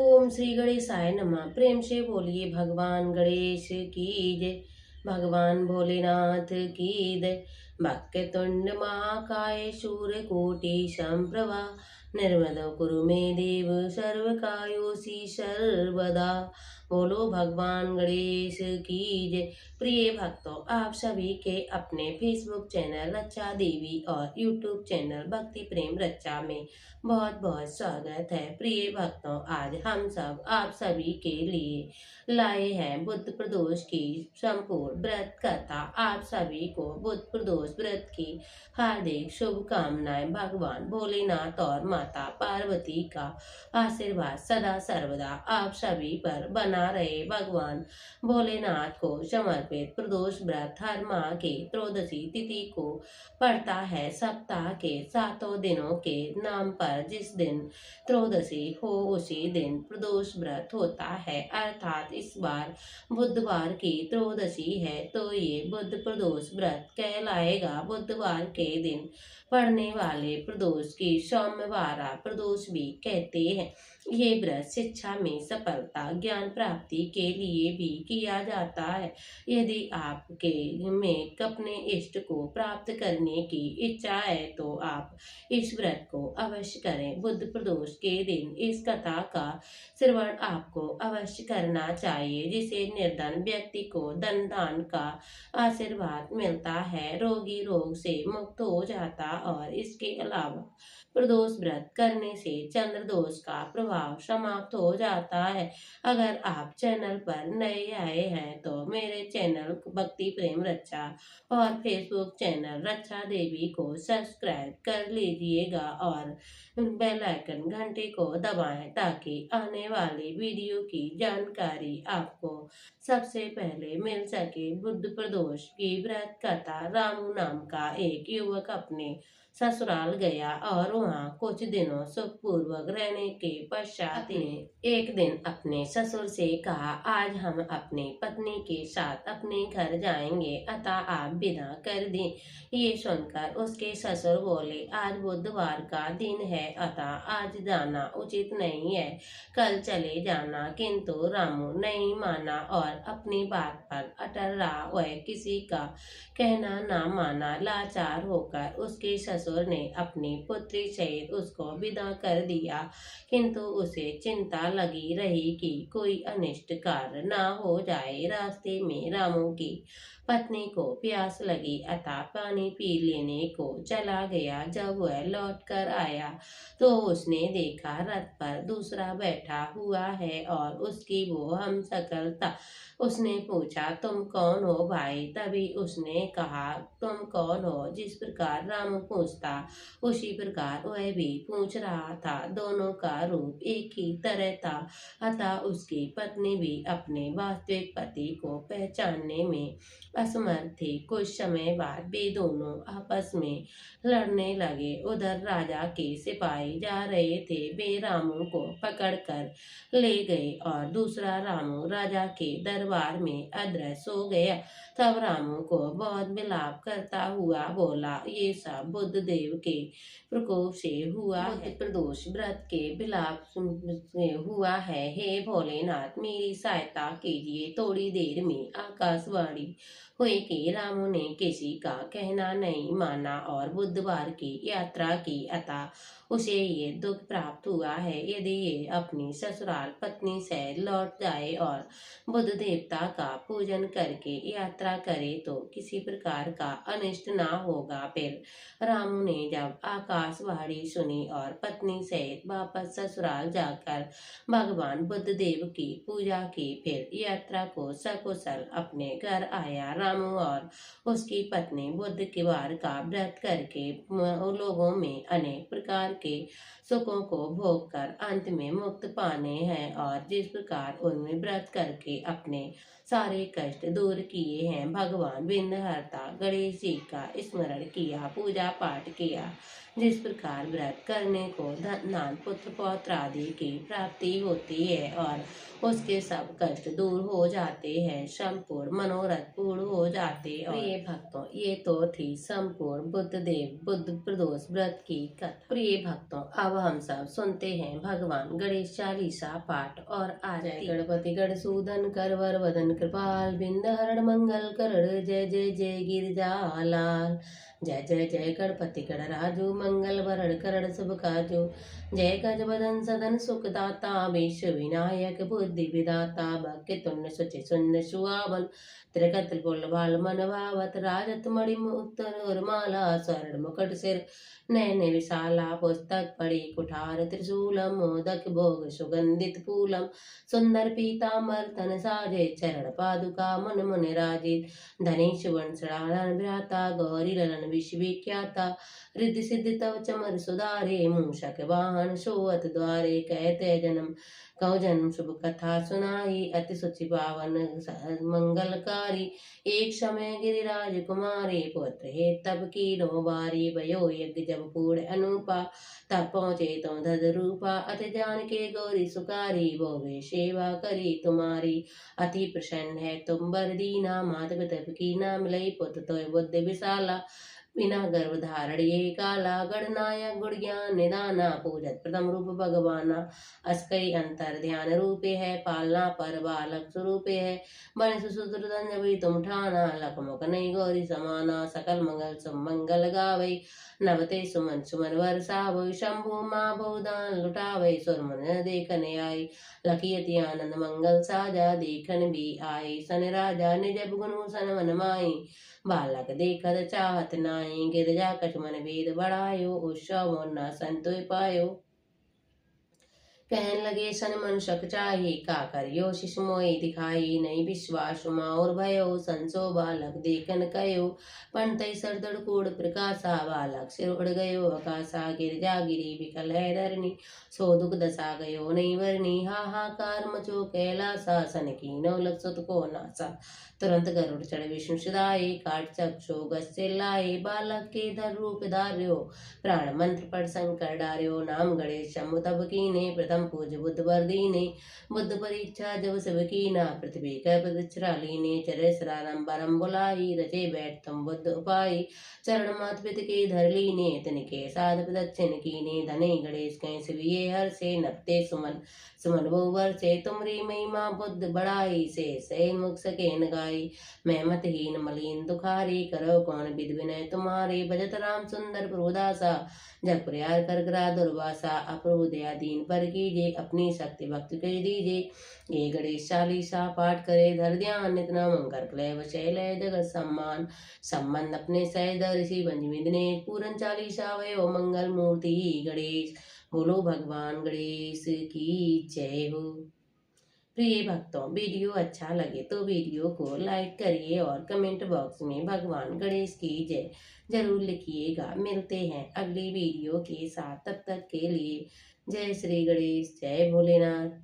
ओम श्री गणेशाय नमः। प्रेम से बोलिए भगवान गणेश की जय, भगवान भोलेनाथ की जय। वक्रतुंड महाकाय सूर्यकोटि समप्रभा, निर्मदो कुरु मे देव सर्वकार्योषि सर्वदा। बोलो भगवान गणेश की जय। प्रिय भक्तों, आप सभी के अपने फेसबुक चैनल रचा देवी और यूट्यूब चैनल भक्ति प्रेम रचा में बहुत बहुत स्वागत है। प्रिय भक्तों, आज हम सब आप सभी के लिए लाए हैं बुध प्रदोष की संपूर्ण व्रत कथा। आप सभी को बुध प्रदोष व्रत की हार्दिक शुभकामनाएं। भगवान भोलेनाथ और माता पार्वती का आशीर्वाद सदा सर्वदा आप सभी पर बना रहे। भगवान भोलेनाथ को समर्पित प्रदोष व्रत हर माह के त्रयोदशी तिथि को पड़ता है। सप्ताह के 7 दिनों के नाम पर जिस दिन त्रयोदशी हो उसी दिन प्रदोष व्रत होता है, अर्थात इस बार बुधवार की त्रयोदशी है तो ये बुध प्रदोष व्रत कहलाएगा। बुधवार के दिन पड़ने वाले प्रदोष की सोमवार प्रदोष भी कहते हैं। ये व्रत शिक्षा में सफलता, ज्ञान प्राप्ति के लिए भी किया जाता है। यदि आपके में अपने इष्ट को प्राप्त करने की इच्छा है तो आप इस व्रत को अवश्य करें। बुध प्रदोष के दिन इस कथा का श्रवण आपको अवश्य करना चाहिए, जिसे निर्धन व्यक्ति को धन दान का आशीर्वाद मिलता है, रोगी रोग से मुक्त हो जाता और इसके अलावा प्रदोष व्रत करने से चंद्र दोष का प्रभाव समाप्त हो जाता है। अगर आप चैनल पर नए आए हैं तो मेरे चैनल भक्ति प्रेम रक्षा और फेसबुक चैनल रक्षा देवी को सब्सक्राइब कर लीजिएगा और बेल आइकन घंटे को दबाएं ताकि आने वाली वीडियो की जानकारी आपको सबसे पहले मिल सके। बुध प्रदोष की व्रत कथा। रामू नाम का एक युवक अपने ससुराल गया और वहाँ कुछ दिनों सुखपूर्वक रहने के पश्चात ने एक दिन अपने ससुर से कहा, आज हम अपनी पत्नी के साथ अपने घर जाएंगे, अतः आप विदा कर दें। ये सुनकर उसके ससुर बोले, आज बुधवार का दिन है, अतः आज जाना उचित नहीं है, कल चले जाना। किंतु रामू नहीं माना और अपनी बात पर अटल रहा। वह किसी का कहना न माना। लाचार होकर उसके ससुर ने अपनी पुत्री सहित उसको विदा कर दिया, किंतु उसे चिंता लगी रही कि कोई अनिष्ट कार्य न हो जाए। रास्ते में रामू की पत्नी को प्यास लगी, अतः पानी पी लेने को चला गया। जब वह लौट कर आया तो उसने देखा रथ पर दूसरा बैठा हुआ है और उसकी वो हमशक्ल था। उसने पूछा, तुम कौन हो भाई? तभी उसने कहा, तुम कौन हो? जिस प्रकार रामू पूछता उसी प्रकार वह भी पूछ रहा था। दोनों का रूप एक ही तरह था, अतः उसकी पत्नी भी अपने वास्तविक पति को पहचानने में असमर्थ थी। कुछ समय बाद वे दोनों आपस में लड़ने लगे। उधर राजा के सिपाही जा रहे थे, वे रामू को पकड़कर ले गए और दूसरा रामू राजा के दरबार में अदृश्य हो गया। तब रामू को बहुत विलाप करता हुआ बोला, ये सब बुध देव के प्रकोप से हुआ है, प्रदोष व्रत के विलाप से हुआ है। हे भोलेनाथ, मेरी सहायता कीजिए। थोड़ी देर में आकाशवाणी हुई कि रामू ने किसी का कहना नहीं माना और बुधवार की यात्रा की, अतः उसे ये दुख प्राप्त हुआ है। यदि ये अपनी ससुराल पत्नी से लौट जाए और बुध देवता का पूजन करके यात्रा करे तो किसी प्रकार का अनिष्ट ना होगा। फिर रामू ने जब आकाशवाणी सुनी और पत्नी सहित वापस ससुराल जाकर भगवान बुद्ध देव की पूजा की, फिर यात्रा को सकुशल अपने घर आया। रामू और उसकी पत्नी बुध के वार का व्रत करके लोगों में अनेक प्रकार के सुखों को भोग कर अंत में मुक्त पाने हैं और जिस प्रकार उन्हें व्रत करके अपने सारे कष्ट दूर किए हैं। भगवान विघ्नहर्ता गणेश जी का स्मरण किया, पूजा पाठ पाठ किया। जिस प्रकार व्रत करने को धन पुत्र पौत्र आदि की प्राप्ति होती है और उसके सब कष्ट दूर हो जाते हैं, संपूर्ण मनोरथ पूर्ण हो जाते। और प्रिय भक्तों, ये तो थी संपूर्ण बुद्ध प्रदोष व्रत की कथा। प्रिय भक्तों, अब हम सब सुनते हैं भगवान गणेश चालीसा पाठ। और आज गणपति गणसूदन करवर वदन कृपाल, बिंद हरण मंगल करण, जय जय जय गिरिजालाल। जय जय जय गणपति गणराजु, मंगल वरण करण शुभ काजु। जय गज बदन सदन सुखदाता, विश्व विनायक बुद्धि विदाता, भक्ति तुण्य सुचि सुंदर सुहावन, त्रिकत त्रिपुल बाल मन भावत, राजत मणि मुक्त माला, स्वर्ण मुकुट सिर नयन विशाला, पुस्तक पढ़ी कुठार त्रिशूलम, मोदक भोग सुगंधित फूलम, सुंदर पीतांबर तन साजे, चरण पादुका मन मुन राजित, धनेश वंशरालन भ्राता, गौरी ललन विश्व विख्याता, रिद्धि सिद्धि तव चमर सुधारे, मूषक वाहन सोअत द्वारे, कहते जन्म कौ जन्म शुभ कथा सुनाई, अति सुचि पावन मंगलकारी, एक समय गिरिराज कुमारी, पुत्र हे तब की नो बारी, भयो यज्ञ जब पूर्ण अनुपा, तब पहुँचे तुम धद रूपा, अति जान के गौरी सुकारी, भोगे सेवा करी तुम्हारी, अति प्रसन्न है तुम बर दीना, मात पिता की ना मिलई, पुत्र तो बुद्धि विशाला, बिना गर्भ धारण ये काला, गणनायक गुण ज्ञान निदाना, पूजत प्रथम रूप भगवाना, अस्कई अंतर ध्यान रूपे है, पालना पर बालक स्वरूपे है, बन सुसूत्रधन जब तुम ठाना, लख मुख नहीं गौरी समाना, सकल मंगल सुमंगल गावै, नवते सुमन सुमन वर्षावै, शंभु माँ बहुदान लुटावै, सुरमन देखने आई, लखियति आनंद मंगल साजा, देखन भी आई, सन राजा निज गुण सन मन माई, बालक देखत चाहत नाई, गिरजा कछ मन भेद बढ़ायो, उत्सव न संतो पायो, कहन लगे सन मन शक चाही, का करियो शिशु मोहि दिखाई, नहीं विश्वास और भयो, संसो बालक देखन कयो, पंतई सरदड़ कूड़ प्रकाशा, बालक सिर उड़ गयो आकाशा, गिरजा गिरी विकल है धरनी, सो दुख दशा गयो नहीं वरनी, हाहाकार मचो कैलासा, सन की नौ लख सुत को नासा, तुरंत गरुड़ चढ़ विष्णु सदाए, काट चक्षु गस्य लाए, बालक के धर रूप धार्यो, प्राण मंत्र पढ़ शंकर डार्यो, नाम गणेश शंभु तब कीने, प्रथम पूज बुद्ध वर दीने, बुद्ध परीक्षा जब सब कीना, पृथ्वी कै प्रदक्षिणा लीने, चरे सरारंबरम बुलाई, रचे बैठ तुम बुद्ध उपाय, चरण मात पित के धर लीने, तिनके साध प्रदक्षिण कीने, धने गणेश कहीं सिविये हर से, नपते सुमन सुमन बहुवर से, तुमरी महिमा बुद्ध बढ़ाई, से मुख सके न गाई, मैं मतहीन मलिन दुखारी, करो कौन विद विनय तुम्हारे, भजत राम सुंदर प्रभुदासा, जग प्रयार कर ग्रा दुर्वासा, अप्रभु दया दीन पर कीजे, अपनी शक्ति भक्ति कर दीजे, ये गणेश चालीसा पाठ करे धर ध्यान, नितना मंकर क्लेव शैलय जगत सम्मान, संबंध अपने सहज ऋषि बंजमिदने, पूरन चालीसा वयो मंगल मूर्ति गणेश, बोलो भगवान गणेश की जय हो। प्रिय भक्तों, वीडियो अच्छा लगे तो वीडियो को लाइक करिए और कमेंट बॉक्स में भगवान गणेश की जय जरूर लिखिएगा। मिलते हैं अगली वीडियो के साथ, तब तक के लिए जय श्री गणेश, जय भोलेनाथ।